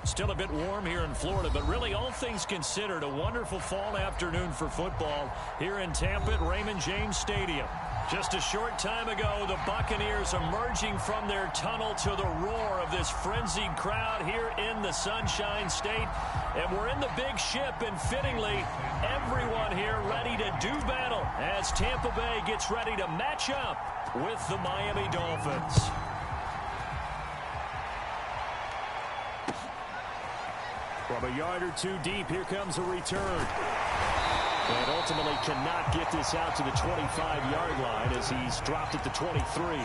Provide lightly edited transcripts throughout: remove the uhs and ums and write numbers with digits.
Still a bit warm here in Florida, but really all things considered, a wonderful fall afternoon for football here in Tampa at Raymond James Stadium. Just a short time ago, the Buccaneers emerging from their tunnel to the roar of this frenzied crowd here in the Sunshine State. And we're in the big ship, and fittingly, everyone here ready to do battle as Tampa Bay gets ready to match up with the Miami Dolphins. From a yard or two deep, here comes a return. And ultimately cannot get this out to the 25-yard line as he's dropped at the 23.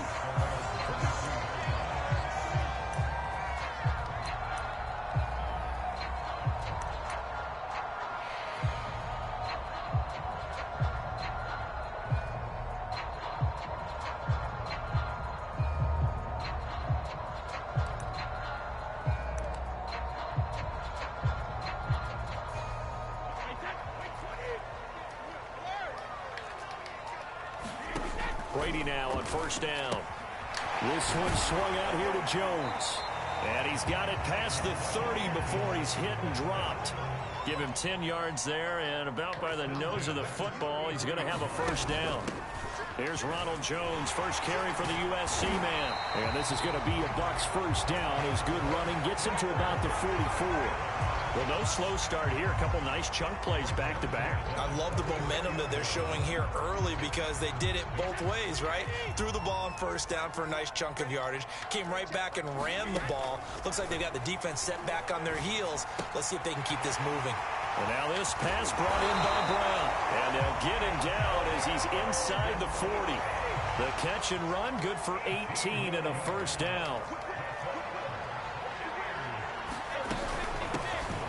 Brady now on first down. This one swung out here to Jones. And he's got it past the 30 before he's hit and dropped. Give him 10 yards there, and about by the nose of the football, he's going to have a first down. Here's Ronald Jones, first carry for the USC man. And this is going to be a Bucs first down. His good running gets him to about the 44. Well, no slow start here. A couple nice chunk plays back-to-back. I love the momentum that they're showing here early because they did it both ways, right? Threw the ball on first down for a nice chunk of yardage. Came right back and ran the ball. Looks like they've got the defense set back on their heels. Let's see if they can keep this moving. And now this pass brought in by Brown. And they'll get him down as he's inside the 40. The catch and run, good for 18 and a first down.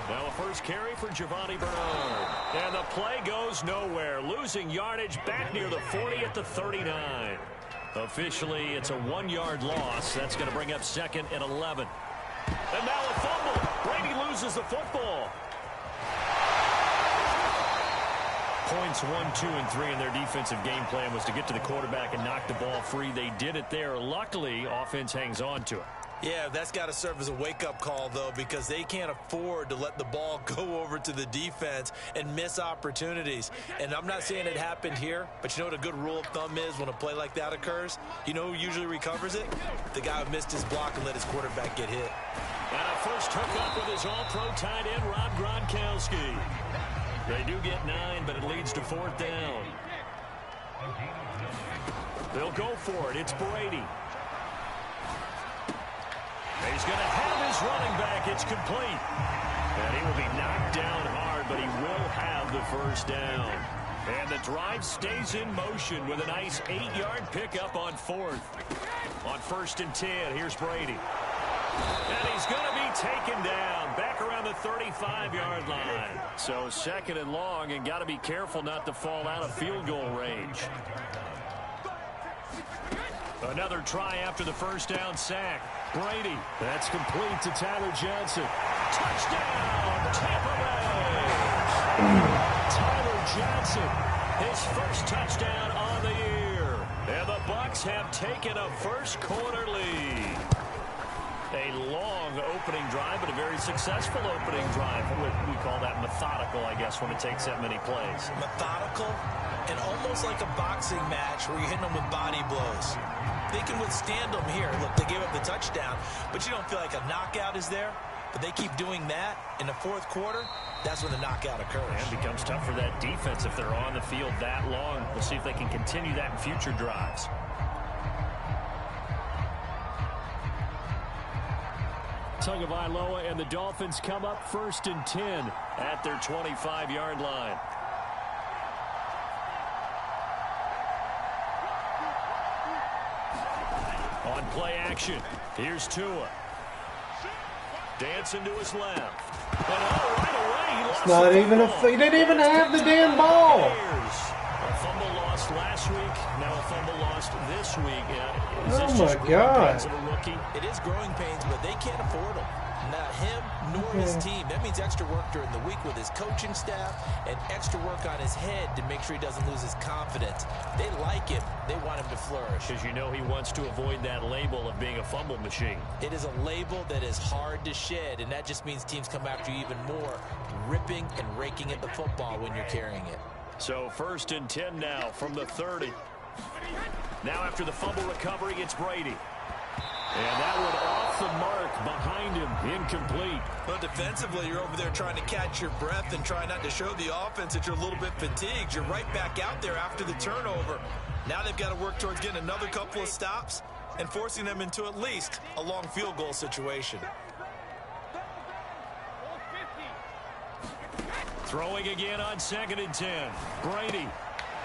Now a first carry for Giovanni Bernard. And the play goes nowhere. Losing yardage back near the 40 at the 39. Officially, it's a 1-yard loss. That's going to bring up second and 11. And now a fumble. Brady loses the football. Points 1, 2, and 3 in their defensive game plan was to get to the quarterback and knock the ball free. They did it there. Luckily, offense hangs on to it. Yeah, that's got to serve as a wake-up call, though, because they can't afford to let the ball go over to the defense and miss opportunities. And I'm not saying it happened here, but you know what a good rule of thumb is when a play like that occurs? You know who usually recovers it? The guy who missed his block and let his quarterback get hit. And a first hookup with his all-pro tight end, Rob Gronkowski. They do get 9, but it leads to fourth down. They'll go for it. It's Brady. He's going to have his running back. It's complete. And he will be knocked down hard, but he will have the first down. And the drive stays in motion with a nice 8-yard pickup on fourth. On first and 10, here's Brady. And he's going to be taken down back around the 35-yard line. So second and long, and got to be careful not to fall out of field goal range. Another try after the first down sack. Brady. That's complete to Tyler Johnson. Touchdown, Tampa Bay! Tyler Johnson, his first touchdown on the year. And the Bucs have taken a first quarter lead. A long opening drive, but a very successful opening drive. We call that methodical, I guess, when it takes that many plays. Methodical and almost like a boxing match where you're hitting them with body blows. They can withstand them here. Look, they gave up the touchdown, but you don't feel like a knockout is there. But they keep doing that in the fourth quarter. That's when the knockout occurs. And it becomes tough for that defense if they're on the field that long. We'll see if they can continue that in future drives. Tagovailoa and the Dolphins come up 1st and 10 at their 25-yard line. On play action, here's Tua. Dancing to his left. And right away, he lost not even he didn't even have the damn ball. A fumble lost last week, now a fumble lost this week. Oh my God. It is growing pains, but they can't afford them. Not him nor his team. That means extra work during the week with his coaching staff and extra work on his head to make sure he doesn't lose his confidence. They like him. They want him to flourish. Because you know he wants to avoid that label of being a fumble machine. It is a label that is hard to shed, and that just means teams come after you even more, ripping and raking at the football when you're carrying it. So 1st and 10 now from the 30. Now after the fumble recovery, it's Brady. And that one off the mark behind him, incomplete. Well, defensively, you're over there trying to catch your breath and try not to show the offense that you're a little bit fatigued. You're right back out there after the turnover. Now they've got to work towards getting another couple of stops and forcing them into at least a long field goal situation. Throwing again on 2nd and 10. Brady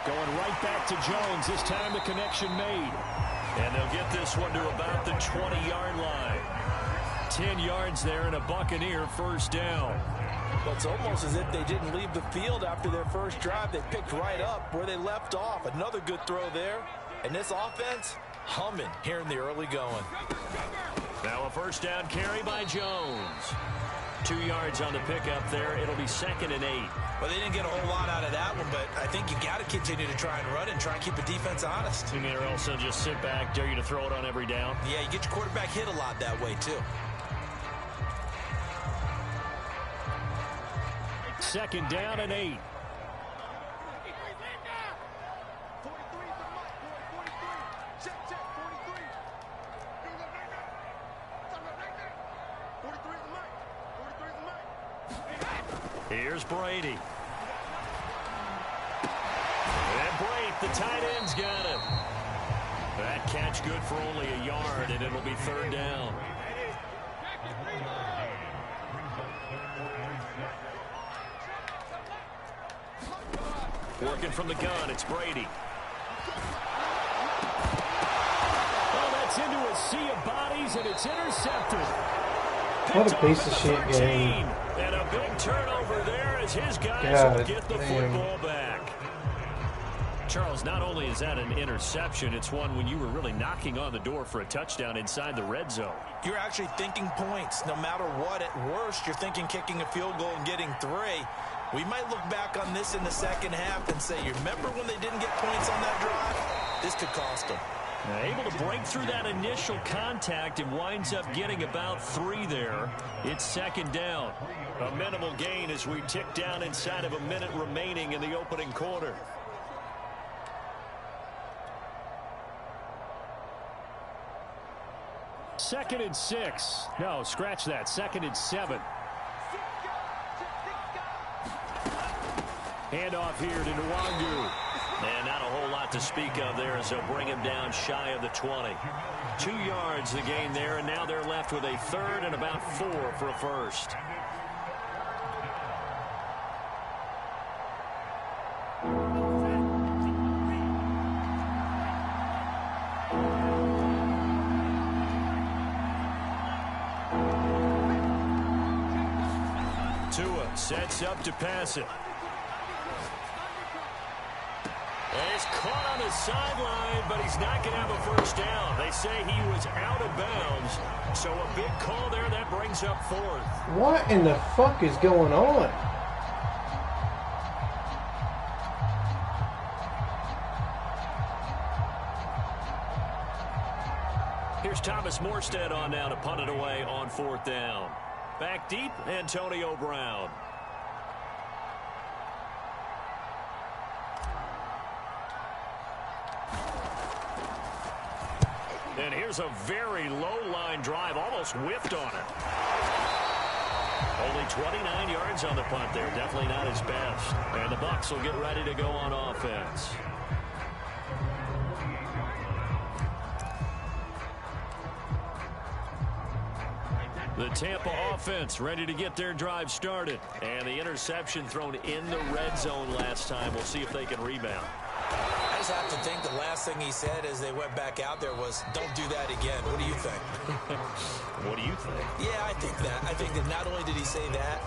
going right back to Jones. This time the connection made. And they'll get this one to about the 20-yard line. 10 yards there and a Buccaneer first down. Well, it's almost as if they didn't leave the field after their first drive. They picked right up where they left off. Another good throw there. And this offense, humming here in the early going. Now a first down carry by Jones. 2 yards on the pickup there. It'll be 2nd and 8. Well, they didn't get a whole lot out of that one, but I think you got to continue to try and run and try and keep the defense honest. You mean, or else they'll just sit back, dare you to throw it on every down? Yeah, you get your quarterback hit a lot that way, too. 2nd down and 8. Here's Brady. And Brate, the tight end's got it. That catch good for only a yard, and it'll be 3rd down. Working from the gun, it's Brady. Oh, that's into a sea of bodies, and it's intercepted. What a piece of shit game. And a big turnover there as his guys will get the football back. Charles, not only is that an interception, it's one when you were really knocking on the door for a touchdown inside the red zone. You're actually thinking points. No matter what, at worst, you're thinking kicking a field goal and getting 3. We might look back on this in the second half and say, you remember when they didn't get points on that drive? This could cost them. Able to break through that initial contact and winds up getting about 3 there. It's 2nd down. A minimal gain as we tick down inside of a minute remaining in the opening quarter. Second and 6. No, scratch that. 2nd and 7. Handoff here to Nwangu. And not a whole lot to speak of there as they'll bring him down shy of the 20. 2 yards the gain there, and now they're left with a 3rd and about 4 for a first. Tua sets up to pass it. And he's caught on the sideline, but he's not going to have a first down. They say he was out of bounds. So a big call there that brings up 4th. What in the fuck is going on? Morstead on now to punt it away on 4th down. Back deep, Antonio Brown. And here's a very low-line drive, almost whiffed on it. Only 29 yards on the punt there. Definitely not his best. And the Bucs will get ready to go on offense. The Tampa offense ready to get their drive started. And the interception thrown in the red zone last time. We'll see if they can rebound. I just have to think the last thing he said as they went back out there was, don't do that again. What do you think? What do you think? Yeah, I think that. I think that not only did he say that,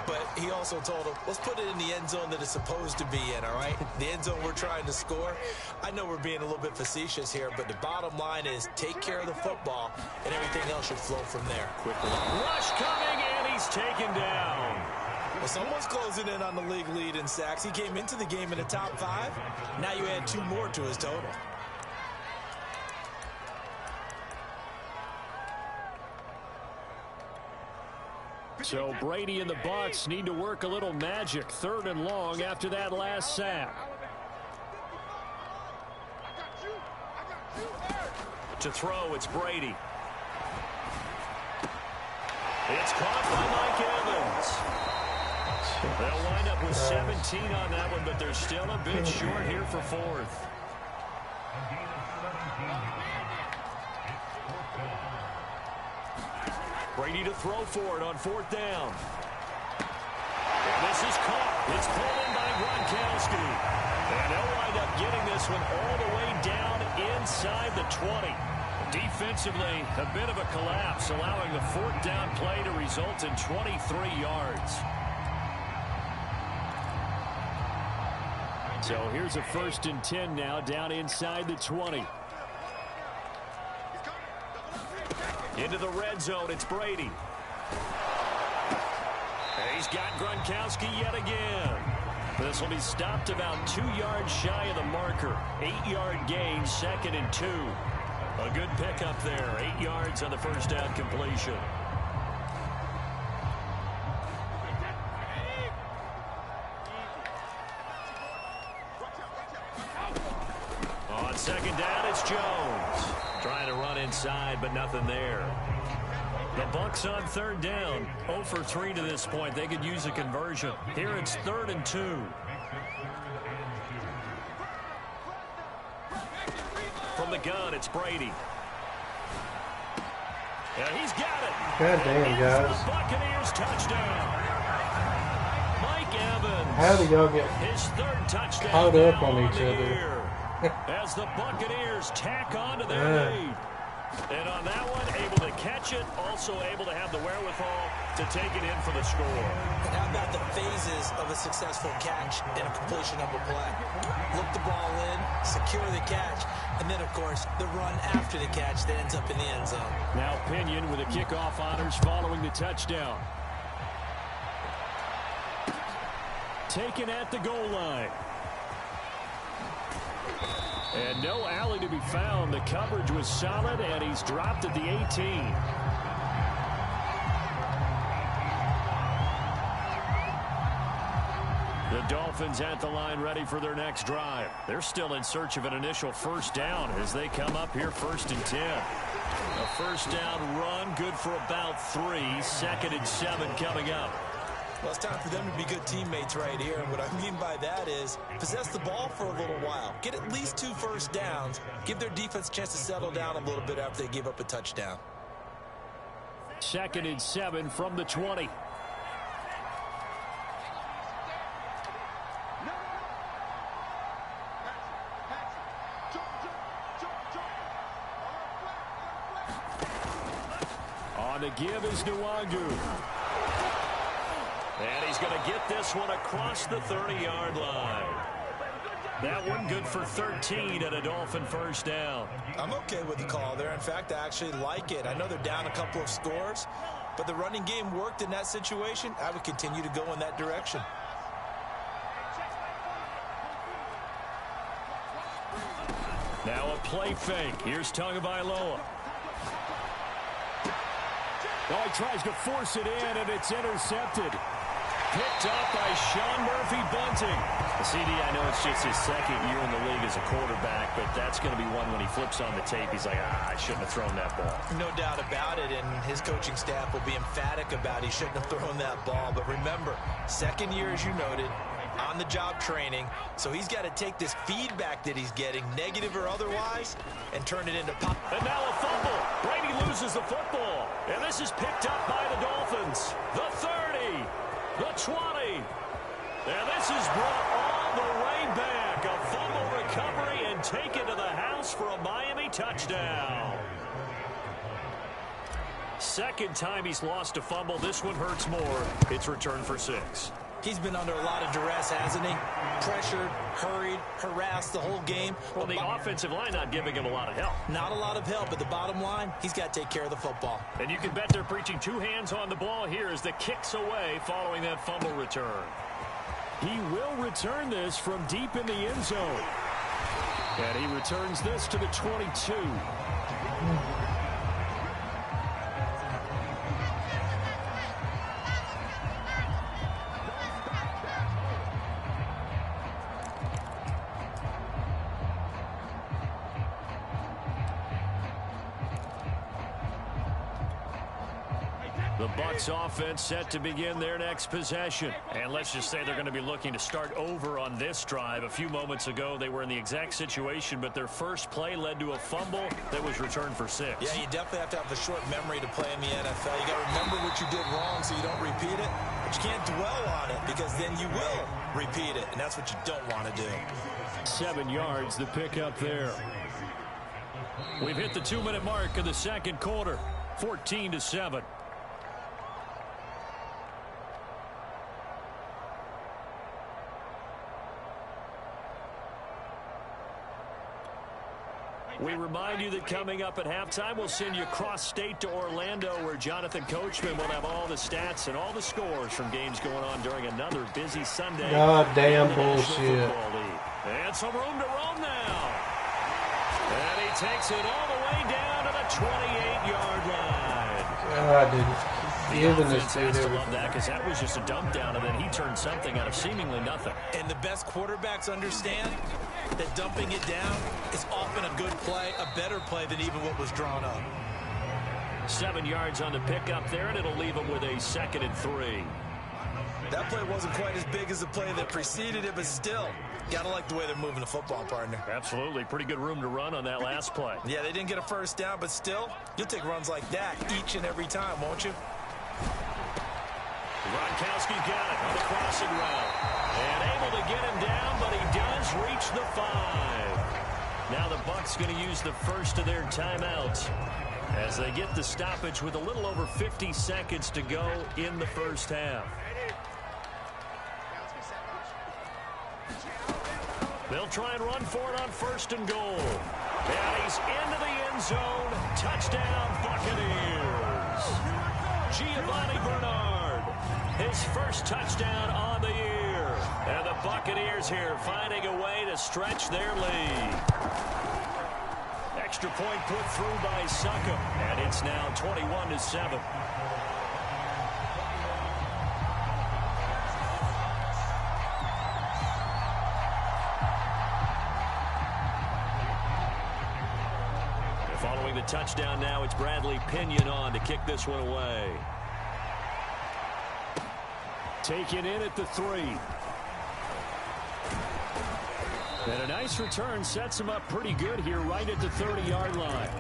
but he also told him, let's put it in the end zone that it's supposed to be in, all right? The end zone we're trying to score. I know we're being a little bit facetious here, but the bottom line is take care of the football, and everything else should flow from there. Quickly. Rush coming, and he's taken down. Well, someone's closing in on the league lead in sacks. He came into the game in the top 5. Now you add 2 more to his total. So Brady and the Bucs need to work a little magic. 3rd and long after that last sack. To throw, it's Brady. It's caught by Mike Evans. They'll wind up with 17 on that one, but they're still a bit short here for 4th. Brady to throw for it on 4th down. And this is caught. It's pulled in by Gronkowski. And they'll wind up getting this one all the way down inside the 20. Defensively, a bit of a collapse, allowing the 4th down play to result in 23 yards. So here's a 1st and 10 now, down inside the 20. Into the red zone, it's Brady. And he's got Gronkowski yet again. This will be stopped about 2 yards shy of the marker. 8-yard gain, 2nd and 2. A good pickup there, 8 yards on the 1st down completion. On 2nd down, it's Jones. Trying to run inside, but nothing there. The Bucs on 3rd down. 0 for 3 to this point. They could use a conversion. Here it's 3rd and 2. From the gun, it's Brady. And he's got it. God damn, guys. The Buccaneers touchdown. Mike Evans. How do y'all get his 3rd touchdown caught up on each other? As the Buccaneers tack on to their lead. And on that one, able to catch it, also able to have the wherewithal to take it in for the score. And how about the phases of a successful catch and a completion of a play? Look the ball in, secure the catch, and then, of course, the run after the catch that ends up in the end zone. Now Pinion with the kickoff honors following the touchdown. Taken at the goal line. And no alley to be found. The coverage was solid, and he's dropped at the 18. The Dolphins at the line ready for their next drive. They're still in search of an initial 1st down as they come up here 1st and 10. A 1st down run, good for about 3. 2nd and 7 coming up. Well, it's time for them to be good teammates right here. And what I mean by that is possess the ball for a little while. Get at least 2 1st downs. Give their defense a chance to settle down a little bit after they give up a touchdown. 2nd and 7 from the 20. On the give is Nwangu. And he's going to get this one across the 30-yard line. That one good for 13 and a Dolphin 1st down. I'm okay with the call there. In fact, I actually like it. I know they're down a couple of scores, but the running game worked in that situation. I would continue to go in that direction. Now a play fake. Here's Tagovailoa. Oh, he tries to force it in, and it's intercepted. Picked up by Sean Murphy Bunting. CD, I know it's just his second year in the league as a quarterback, but that's going to be one when he flips on the tape. He's like, I shouldn't have thrown that ball. No doubt about it, and his coaching staff will be emphatic about he shouldn't have thrown that ball. But remember, second year, as you noted, on-the-job training, so he's got to take this feedback that he's getting, negative or otherwise, and turn it into pop. And now a fumble. Brady loses the football, and this is picked up by the Dolphins. The 30, the 20, and this is brought all the way back. A fumble recovery and taken to the house for a Miami touchdown. Second time he's lost a fumble. This one hurts more. It's returned for 6. He's been under a lot of duress, hasn't he? Pressured, hurried, harassed the whole game. Well, the offensive line not giving him a lot of help. Not a lot of help, but the bottom line, he's got to take care of the football. And you can bet they're preaching 2 hands on the ball here as the kick's away following that fumble return. He will return this from deep in the end zone. And he returns this to the 22. The Bucs offense set to begin their next possession. And let's just say they're going to be looking to start over on this drive. A few moments ago, they were in the exact situation, but their first play led to a fumble that was returned for 6. Yeah, you definitely have to have a short memory to play in the NFL. You got to remember what you did wrong so you don't repeat it, but you can't dwell on it because then you will repeat it, and that's what you don't want to do. 7 yards, the pickup there. We've hit the 2-minute mark of the second quarter, 14-7. We remind you that coming up at halftime, we'll send you cross-state to Orlando, where Jonathan Coachman will have all the stats and all the scores from games going on during another busy Sunday. God damn bullshit. And some room to roam now. And he takes it all the way down to the 28-yard line. God, dude. The offense has to love that because that was just a dump down, and then he turned something out of seemingly nothing. And the best quarterbacks understand that dumping it down is often a good play, a better play than even what was drawn up. 7 yards on the pickup there, and it'll leave him with a 2nd and 3. That play wasn't quite as big as the play that preceded it, but still, gotta like the way they're moving the football, partner. Absolutely. Pretty good room to run on that last play. Yeah, they didn't get a first down, but still, you'll take runs like that each and every time, won't you? Gronkowski's got it on the crossing route. And able to get him down, but he does reach the 5. Now the Bucs going to use the first of their timeouts as they get the stoppage with a little over 50 seconds to go in the first half. They'll try and run for it on 1st and goal. And he's into the end zone. Touchdown, Buccaneers. Giovanni Bernard, his first touchdown on the year. And the Buccaneers here finding a way to stretch their lead. Extra point put through by Socom, and it's now 21-7. Following the touchdown now, it's Bradley Pinion on to kick this one away. Taken in at the 3. And a nice return sets him up pretty good here right at the 30-yard line.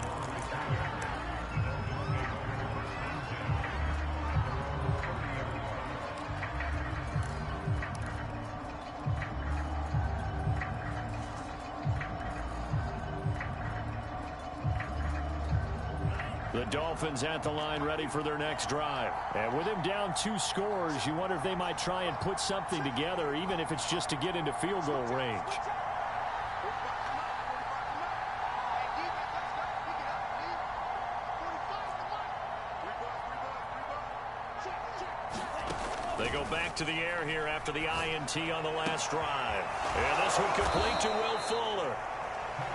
The Dolphins at the line ready for their next drive. And with him down 2 scores, you wonder if they might try and put something together, even if it's just to get into field goal range. They go back to the air here after the INT on the last drive. And this one complete to Will Fuller.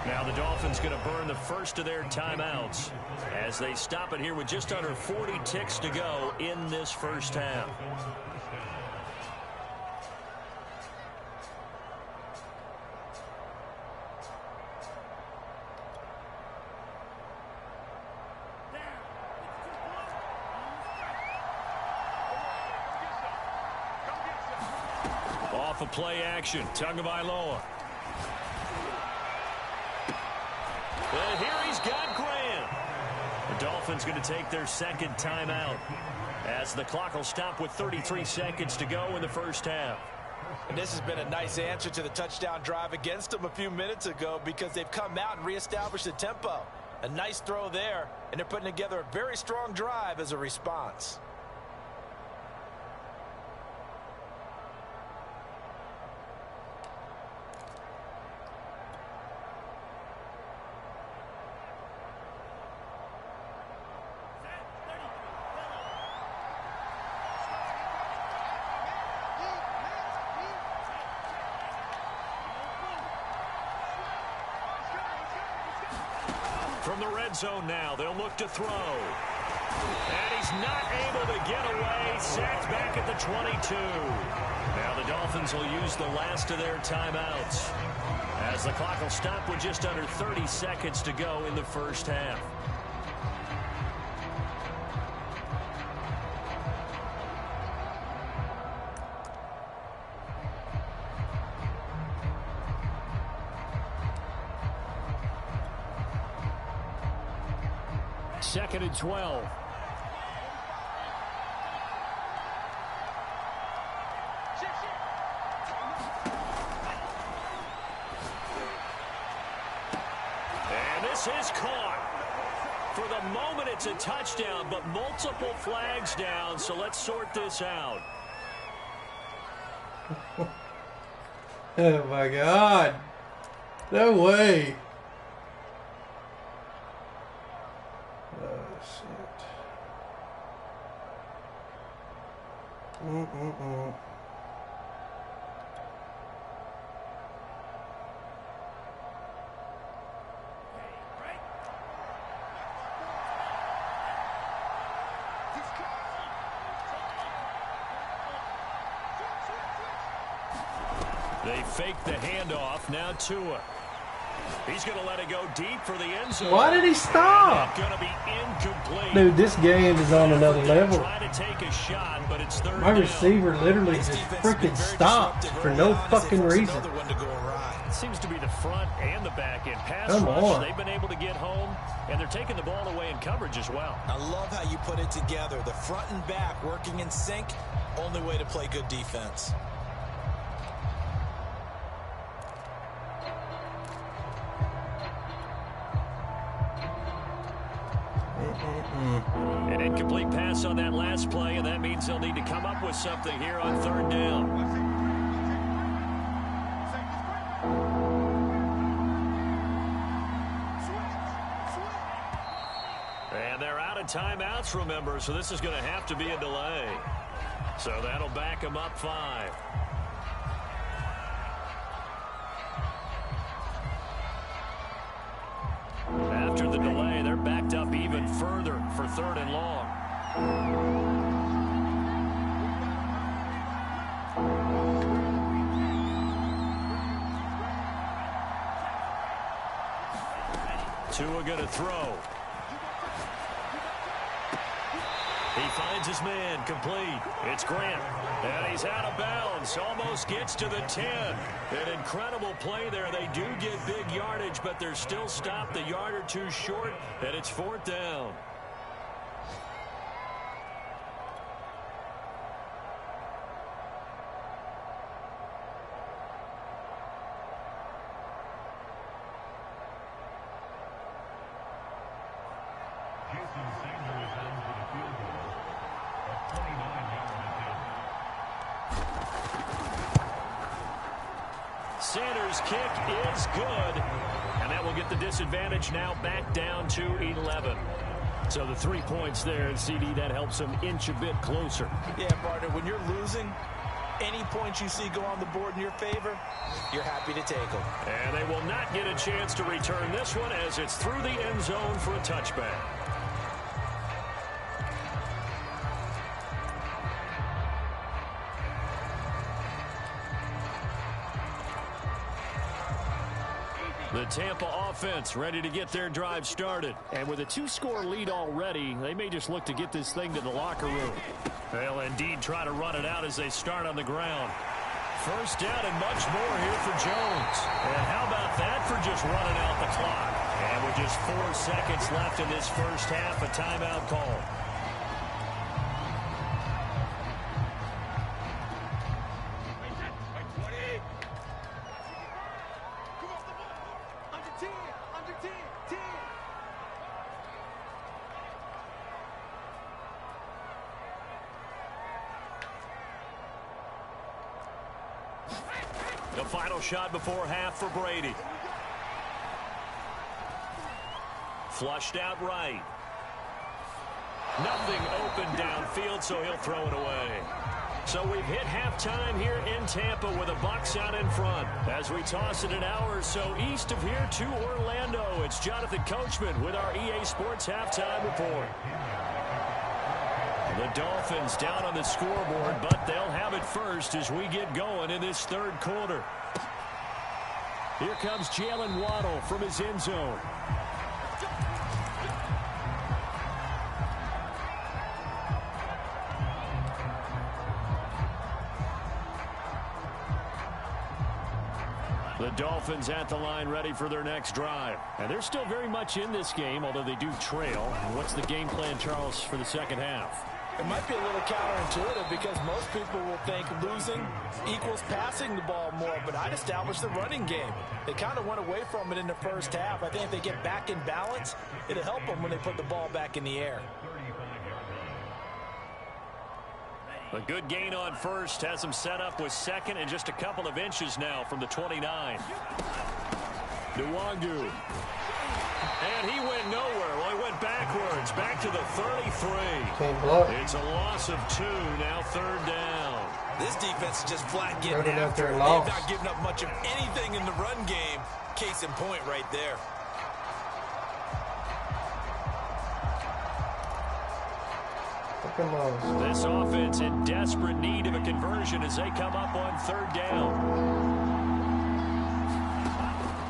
Now the Dolphins going to burn the first of their timeouts as they stop it here with just under 40 ticks to go in this first half. Off of play action, Tagovailoa. And here he's got Graham. The Dolphins going to take their second timeout as the clock will stop with 33 seconds to go in the first half. And this has been a nice answer to the touchdown drive against them a few minutes ago because they've come out and reestablished the tempo. A nice throw there, and they're putting together a very strong drive as a response. From the red zone now, they'll look to throw. And he's not able to get away. Sacked back at the 22. Now the Dolphins will use the last of their timeouts as the clock will stop with just under 30 seconds to go in the first half. Second and 12. And this is caught. For the moment, it's a touchdown, but multiple flags down, so let's sort this out. Oh, my God. No way. They fake the handoff. Now Tua. He's going to let it go deep for the end zone. Why did he stop? Going to be incomplete. Dude, this game is on another level. Try to take a shot, but it's third My down. receiver literally just freaking stopped for no fucking reason. It seems to be the front and the back end. Pass Come rush, on. they've been able to get home, and they're taking the ball away in coverage as well. I love how you put it together. The front and back working in sync. Only way to play good defense. An incomplete pass on that last play, and that means they'll need to come up with something here on third down. And they're out of timeouts, remember, so this is going to have to be a delay. So that'll back them up 5. After the delay, they're backed up even further for third and long. Tua going to throw. He finds his man, complete. It's Grant, and he's out of bounds. Almost gets to the 10. An incredible play there. They do get big yardage, but they're still stopped a yard or two short, and it's fourth down. Sanders' kick is good, and that will get the disadvantage now back down to 11. So the 3 points there, and CD, that helps them inch a bit closer. Yeah, partner, when you're losing, Any points you see go on the board in your favor, you're happy to take them. And they will not get a chance to return this one as it's through the end zone for a touchback. The Tampa offense ready to get their drive started. And with a 2-score lead already, they may just look to get this thing to the locker room. They'll indeed try to run it out as they start on the ground. First down and much more here for Jones. And how about that for just running out the clock? And with just 4 seconds left in this first half, a timeout call. The final shot before half for Brady. Flushed out right. Nothing open downfield, so he'll throw it away. So we've hit halftime here in Tampa with the Bucs out in front. As we toss it an hour or so east of here to Orlando, it's Jonathan Coachman with our EA Sports Halftime Report. The Dolphins down on the scoreboard, but they'll have it first as we get going in this third quarter. Here comes Jalen Waddle from his end zone. The Dolphins at the line ready for their next drive. And they're still very much in this game, although they do trail. What's the game plan, Charles, for the second half? It might be a little counterintuitive because most people will think losing equals passing the ball more, but I'd establish the running game. They kind of went away from it in the first half. I think if they get back in balance, it'll help them when they put the ball back in the air. A good gain on first has them set up with second and just a couple of inches now from the 29. Nwangu. And he went nowhere. Well, he went backwards. Back to the 33. It's a loss of 2. Now third down. This defense is just flat getting after it. They've not given up much of anything in the run game. Case in point right there. This offense in desperate need of a conversion as they come up on third down.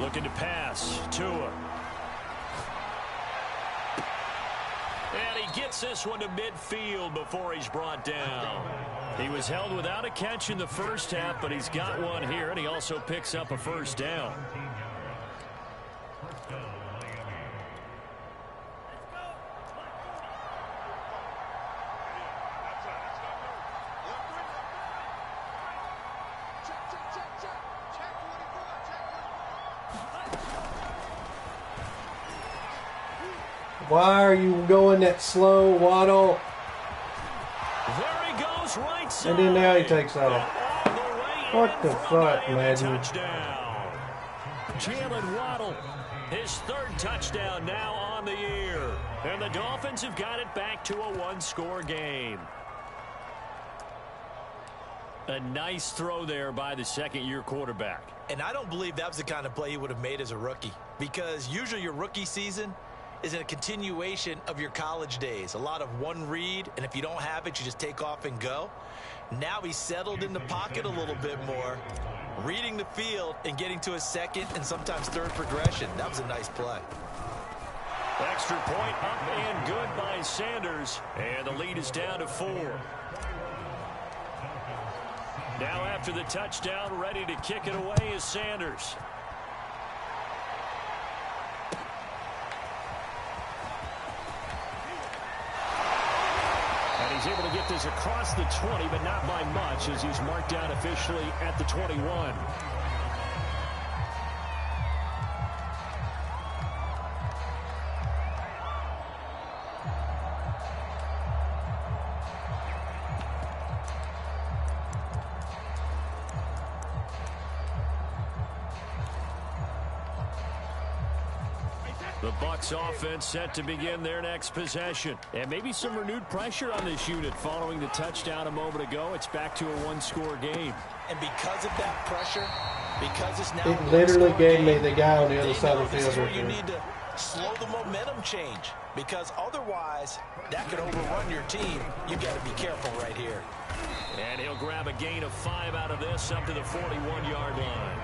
Looking to pass. Tua. And he gets this one to midfield before he's brought down. He was held without a catch in the first half, but he's got one here, and he also picks up a first down. Why are you going that slow, Waddle? There he goes, right side. And then now he takes off. What the fuck, Madden? Jalen Waddle, his third touchdown now on the year. And the Dolphins have got it back to a one-score game. A nice throw there by the second-year quarterback. And I don't believe that was the kind of play he would have made as a rookie. Because usually your rookie season is a continuation of your college days. A lot of one read, and if you don't have it, you just take off and go. Now he's settled in the pocket a little bit more, reading the field and getting to a second and sometimes third progression. That was a nice play. Extra point up and good by Sanders, and the lead is down to 4. Now after the touchdown, ready to kick it away is Sanders. He's able to get this across the 20, but not by much as he's marked down officially at the 21. The Bucs offense set to begin their next possession. And maybe some renewed pressure on this unit following the touchdown a moment ago. It's back to a one-score game. And because of that pressure, because it's now it literally gave me the guy on the other side of the field. This is where you need to slow the momentum change, because otherwise that could overrun your team. You got to be careful right here. And he'll grab a gain of 5 out of this up to the 41-yard line.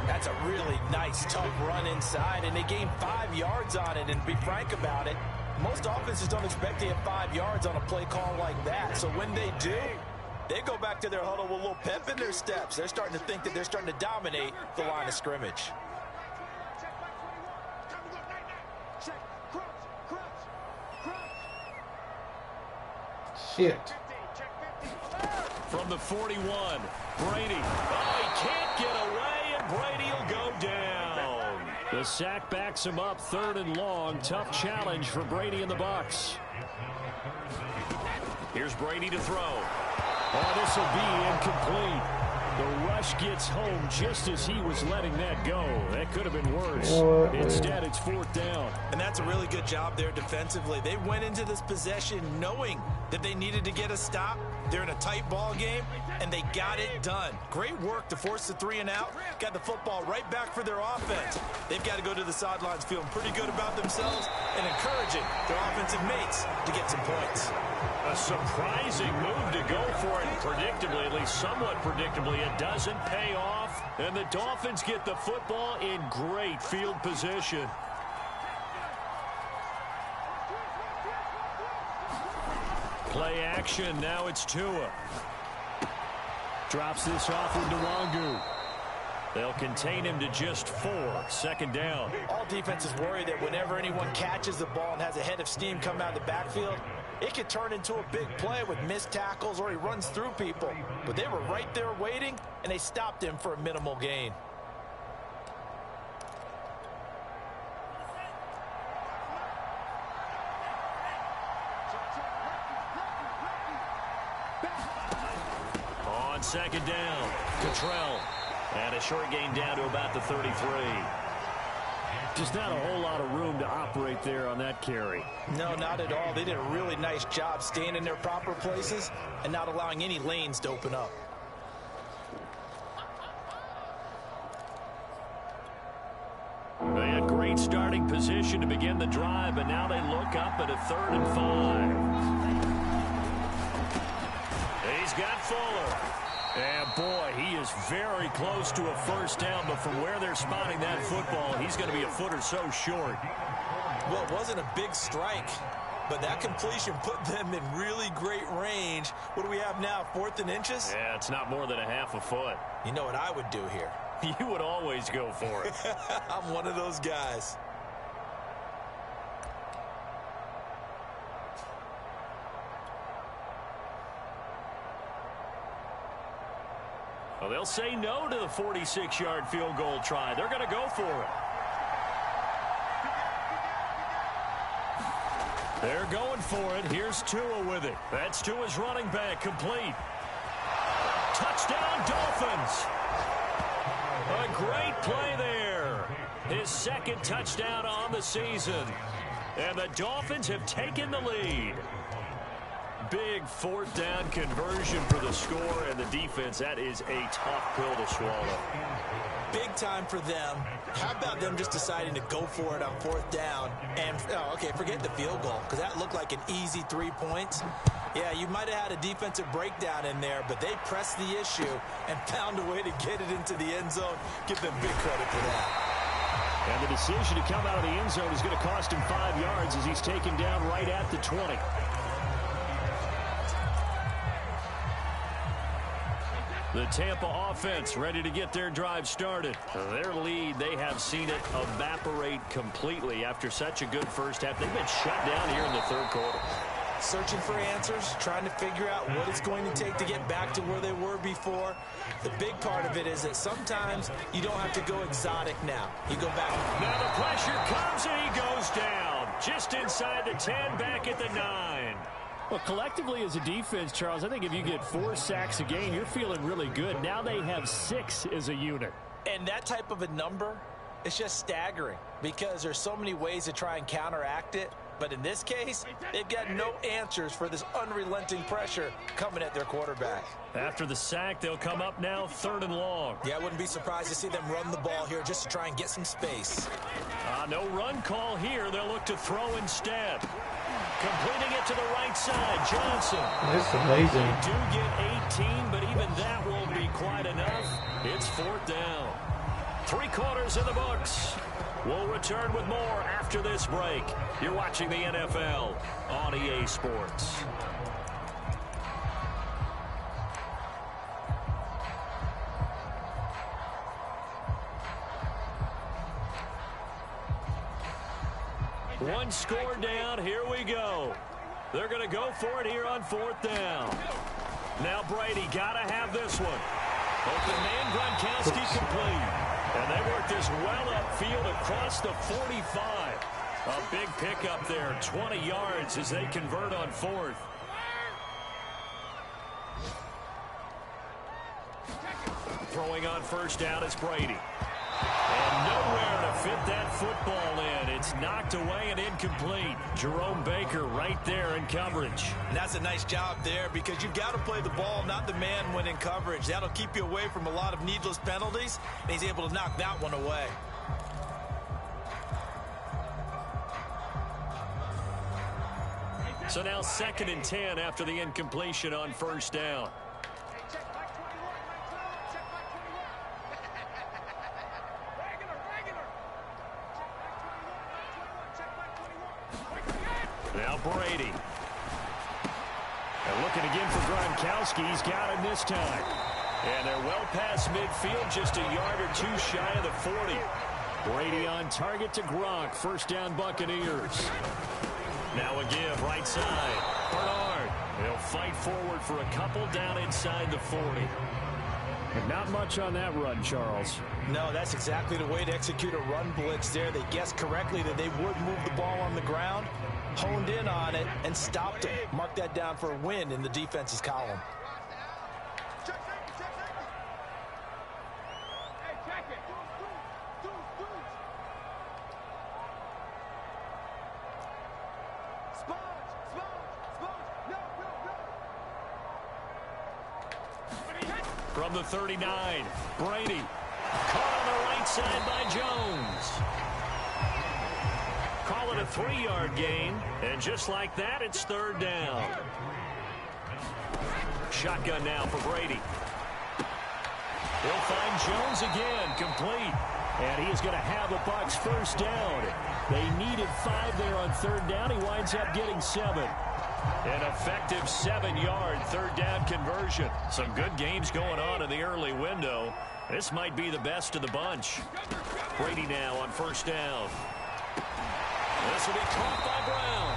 That's a really nice, tough run inside, and they gained 5 yards on it. And to be frank about it, most offenses don't expect to get 5 yards on a play call like that. So when they do, they go back to their huddle with a little pep in their steps. They're starting to think that they're starting to dominate the line of scrimmage. Shit. From the 41, Brady. Oh, he can't get away, and Brady will go down. The sack backs him up, 3rd and long. Tough challenge for Brady and the Bucs. Here's Brady to throw. Oh, this will be incomplete. The rush gets home just as he was letting that go. That could have been worse. Instead, it's 4th down. And that's a really good job there defensively. They went into this possession knowing that they needed to get a stop. They're in a tight ball game, and they got it done. Great work to force the 3 and out. Got the football right back for their offense. They've got to go to the sidelines feeling pretty good about themselves and encouraging their offensive mates to get some points. A surprising move to go for it. Predictably, at least somewhat predictably, it doesn't pay off. And the Dolphins get the football in great field position. Play action. Now it's Tua. Drops this off into Wangu. They'll contain him to just 4. 2nd down. All defenses worry that whenever anyone catches the ball and has a head of steam come out of the backfield, it could turn into a big play with missed tackles or he runs through people. But they were right there waiting, and they stopped him for a minimal gain. On 2nd down, Cottrell. And a short gain down to about the 33. Just not a whole lot of room to operate there on that carry. No, not at all. They did a really nice job staying in their proper places and not allowing any lanes to open up. They had great starting position to begin the drive, but now they look up at a 3rd and 5. He's got Fuller. And, boy, he is very close to a 1st down, but from where they're spotting that football, he's going to be a foot or so short. Well, it wasn't a big strike, but that completion put them in really great range. What do we have now, 4th and inches? Yeah, it's not more than a half a foot. You know what I would do here? You would always go for it. I'm one of those guys. Well, they'll say no to the 46-yard field goal try. They're going to go for it. They're going for it. Here's Tua with it. That's Tua's running back, complete. Touchdown, Dolphins. A great play there. His 2nd touchdown on the season. And the Dolphins have taken the lead. Big 4th down conversion for the score, and the defense, that is a tough pill to swallow. Big time for them. How about them just deciding to go for it on 4th down? And, okay, forget the field goal, because that looked like an easy 3 points. Yeah, you might have had a defensive breakdown in there, but they pressed the issue and found a way to get it into the end zone. Give them big credit for that. And the decision to come out of the end zone is going to cost him 5 yards as he's taken down right at the 20. The Tampa offense ready to get their drive started. Their lead, they have seen it evaporate completely after such a good first half. They've been shut down here in the 3rd quarter. Searching for answers, trying to figure out what it's going to take to get back to where they were before. The big part of it is that sometimes you don't have to go exotic now. You go back. Now the pressure comes and he goes down. Just inside the 10, back at the 9. Well, collectively as a defense, Charles, I think if you get 4 sacks a game, you're feeling really good. Now they have 6 as a unit. And that type of a number It's just staggering because there's so many ways to try and counteract it. But in this case, they've got no answers for this unrelenting pressure coming at their quarterback. After the sack, they'll come up now 3rd and long. Yeah, I wouldn't be surprised to see them run the ball here just to try and get some space. No run call here. They'll look to throw instead. Completing it to the right side, Johnson. That's amazing. They do get 18, but even that won't be quite enough. It's 4th down. 3/4 in the books. We'll return with more after this break. You're watching the NFL on EA Sports. One score down. Here we go. They're going to go for it here on 4th down. Now Brady got to have this one. Open man, Gronkowski complete. And they work this well upfield across the 45. A big pickup there, 20 yards as they convert on 4th. Throwing on 1st down is Brady. And nowhere to fit that football in. It's knocked away and incomplete. Jerome Baker right there in coverage. And that's a nice job there because you've got to play the ball, not the man when in coverage. That'll keep you away from a lot of needless penalties, and he's able to knock that one away. So now 2nd and 10 after the incompletion on 1st down. Now Brady. And looking again for Gronkowski. He's got him this time. And they're well past midfield, just a yard or 2 shy of the 40. Brady on target to Gronk. 1st down Buccaneers. Now a give right side. Bernard. He'll fight forward for a couple down inside the 40. And not much on that run, Charles. No, that's exactly the way to execute a run blitz there. They guessed correctly that they would move the ball on the ground, honed in on it, and stopped it. Mark that down for a win in the defense's column. From the 39, Brady. Caught on the right side by Jones. Call it a 3-yard gain. And just like that, it's 3rd down. Shotgun now for Brady. He'll find Jones again, complete. And he is going to have the Bucs 1st down. They needed 5 there on 3rd down. He winds up getting 7. An effective 7-yard 3rd down conversion. Some good games going on in the early window. This might be the best of the bunch. Brady now on 1st down. This will be caught by Brown.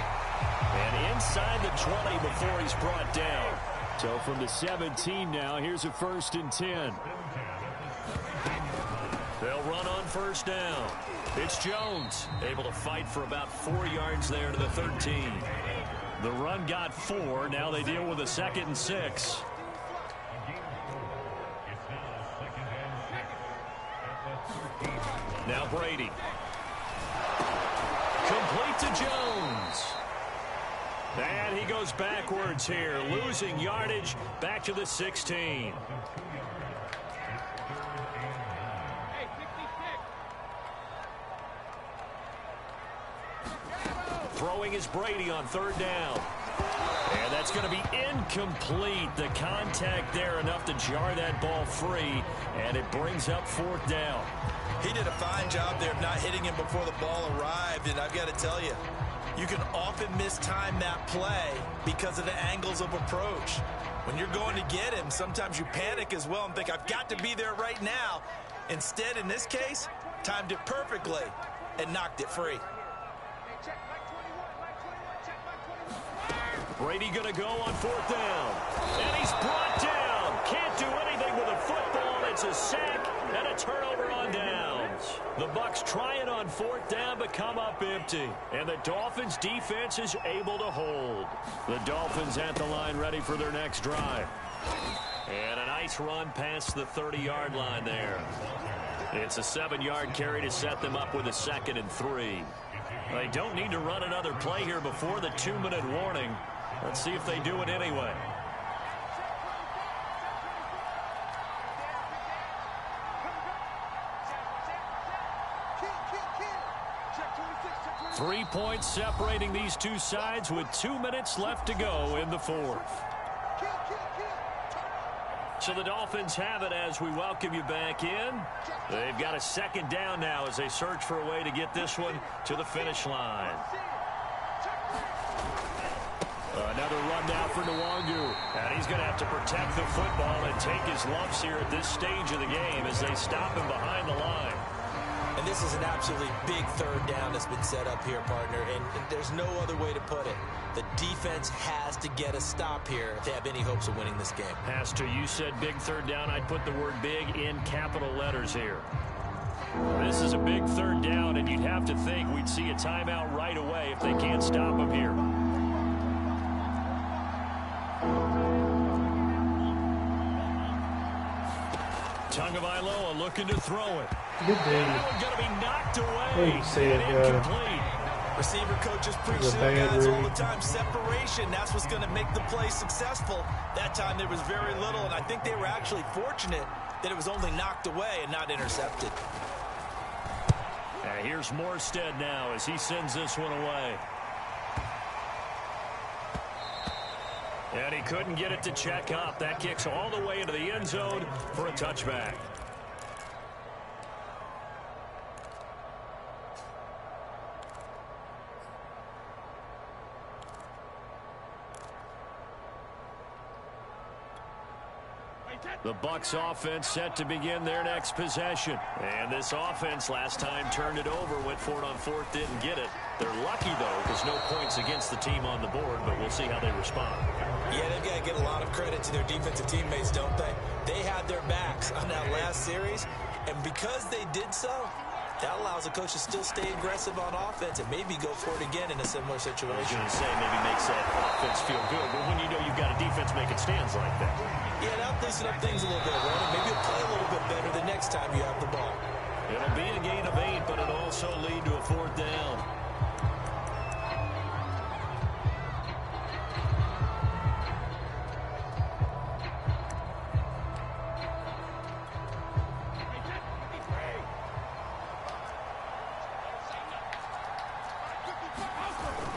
And inside the 20 before he's brought down. So from the 17 now, here's a 1st and 10. They'll run on 1st down. It's Jones, able to fight for about 4 yards there to the 13. The run got 4. Now they deal with a 2nd and 6. Now Brady. Complete to Jones. And he goes backwards here, losing yardage back to the 16. Throwing is Brady on 3rd down. And that's going to be incomplete. The contact there enough to jar that ball free. And it brings up 4th down. He did a fine job there of not hitting him before the ball arrived. And I've got to tell you, you can often mistime that play because of the angles of approach. When you're going to get him, sometimes you panic as well and think, I've got to be there right now. Instead, in this case, timed it perfectly and knocked it free. Brady going to go on 4th down. And he's brought down. Can't do anything with a football. It's a sack and a turnover on downs. The Bucs try it on 4th down but come up empty. And the Dolphins defense is able to hold. The Dolphins at the line ready for their next drive. And a nice run past the 30-yard line there. It's a 7-yard carry to set them up with a 2nd and 3. They don't need to run another play here before the 2-minute warning. Let's see if they do it anyway. 3 points separating these two sides with 2 minutes left to go in the 4th. So the Dolphins have it as we welcome you back in. They've got a 2nd down now as they search for a way to get this one to the finish line. Another run now for Nwangu. And he's going to have to protect the football and take his lumps here at this stage of the game as they stop him behind the line. And this is an absolutely big 3rd down that's been set up here, partner, and there's no other way to put it. The defense has to get a stop here if they have any hopes of winning this game. Pastor, you said big 3rd down. I'd put the word big in capital letters here. This is a big 3rd down, and you'd have to think we'd see a timeout right away if they can't stop him here. Tagovailoa looking to throw it. Good day. That one going to be knocked away and incomplete. Receiver coaches preach to the guys all the time. Separation, that's what's going to make the play successful. That time there was very little, and I think they were actually fortunate that it was only knocked away and not intercepted. And here's Morstead now as he sends this one away. And he couldn't get it to check up. That kicks all the way into the end zone for a touchback. The Bucs offense set to begin their next possession. And this offense last time turned it over, went for it on 4th, didn't get it. They're lucky, though, because no points against the team on the board, but we'll see how they respond. Yeah, they've got to give a lot of credit to their defensive teammates, don't they? They had their backs on that last series, and because they did so, that allows the coach to still stay aggressive on offense and maybe go for it again in a similar situation. I was going to say maybe makes that offense feel good, but when you know you've got a defense making stands like that. Yeah, that'll loosen up things a little bit, right? Maybe you'll play a little bit better the next time you have the ball. It'll be a gain of 8, but it'll also lead to a 4th down.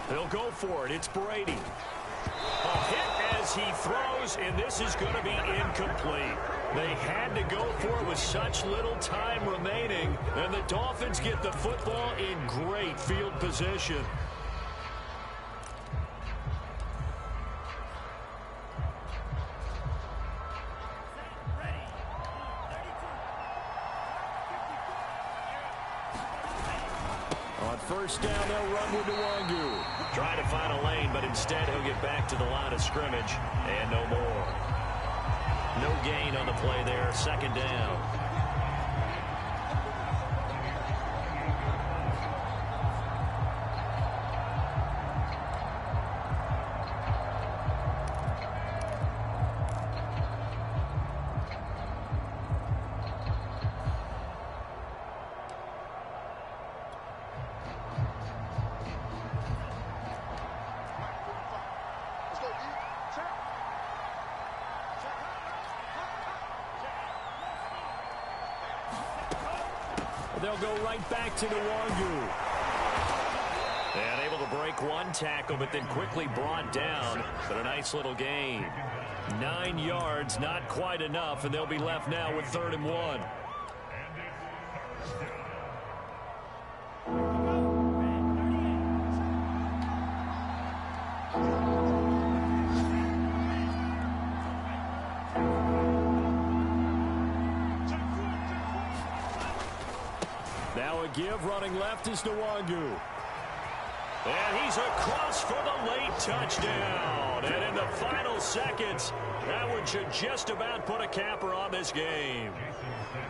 They'll go for it. It's Brady. A hit as he throws, and this is going to be incomplete. They had to go for it with such little time remaining, and the Dolphins get the football in great field position. On 1st down, they'll run with Nwangu. Trying to find a lane, but instead he'll get back to the line of scrimmage, and no more. No gain on the play there, 2nd down. They'll go right back to Nwangu. And able to break one tackle, but then quickly brought down. But a nice little gain. 9 yards, not quite enough, and they'll be left now with 3rd and 1. Now a give, running left is Nwangu. And he's across for the late touchdown. And in the final seconds, that one should just about put a capper on this game.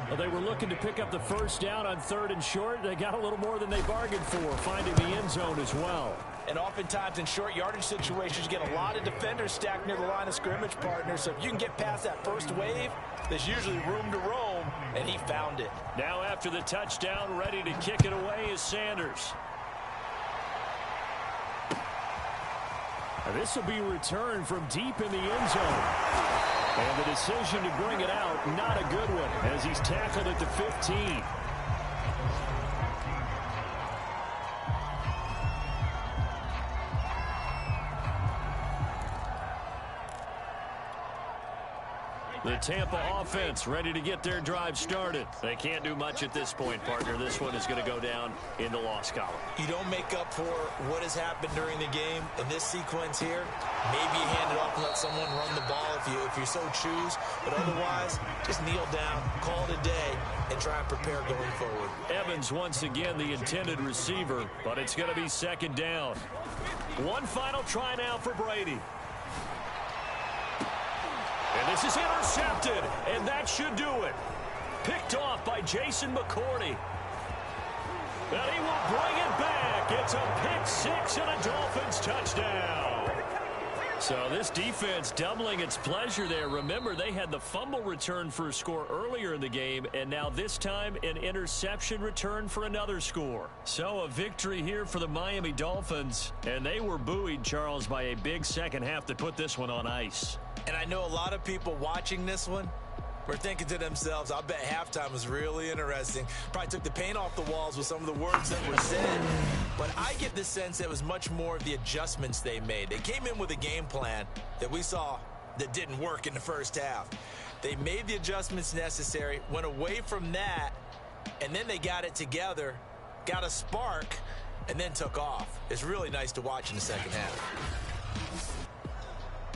Well, they were looking to pick up the first down on 3rd and short. They got a little more than they bargained for, finding the end zone as well. And oftentimes in short yardage situations, you get a lot of defenders stacked near the line of scrimmage, partner. So if you can get past that first wave, there's usually room to roam, and he found it. Now after the touchdown, ready to kick it away is Sanders. This will be returned from deep in the end zone. And the decision to bring it out, not a good one, as he's tackled at the 15. The Tampa offense ready to get their drive started. They can't do much at this point, partner. This one is going to go down in the loss column. You don't make up for what has happened during the game in this sequence here. Maybe you hand it off and let someone run the ball if you so choose. But otherwise, just kneel down, call it a day, and try and prepare going forward. Evans once again the intended receiver, but it's going to be 2nd down. One final try now for Brady. And this is intercepted, and that should do it. Picked off by Jason McCourty. And he will bring it back. It's a pick 6 and a Dolphins touchdown. So this defense doubling its pleasure there. Remember, they had the fumble return for a score earlier in the game, and now this time an interception return for another score. So a victory here for the Miami Dolphins, and they were buoyed, Charles, by a big second half that put this one on ice. And I know a lot of people watching this one were thinking to themselves, I bet halftime was really interesting. Probably took the paint off the walls with some of the words that were said. But I get the sense it was much more of the adjustments they made. They came in with a game plan that we saw that didn't work in the first half. They made the adjustments necessary, went away from that, and then they got it together, got a spark, and then took off. It's really nice to watch in the second half.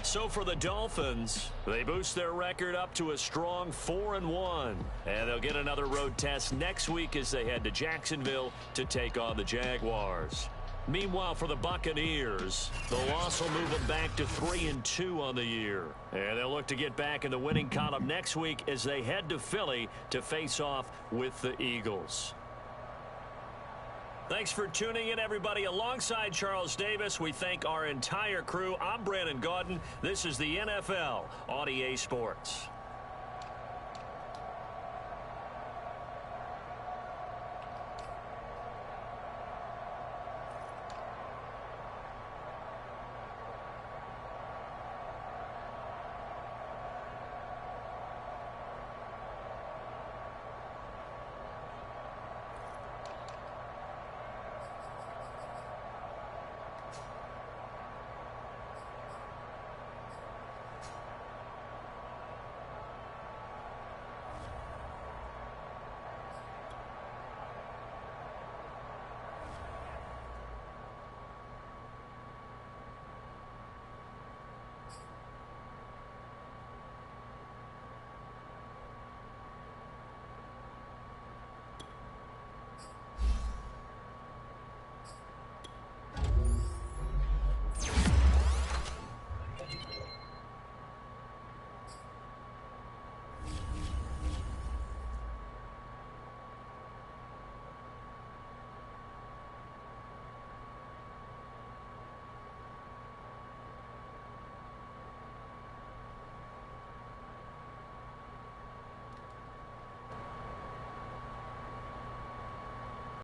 So for the Dolphins, they boost their record up to a strong 4-1. And they'll get another road test next week as they head to Jacksonville to take on the Jaguars. Meanwhile, for the Buccaneers, the loss will move them back to 3-2 on the year. And they'll look to get back in the winning column next week as they head to Philly to face off with the Eagles. Thanks for tuning in, everybody. Alongside Charles Davis, we thank our entire crew. I'm Brandon Gaudin. This is the NFL on EA Sports.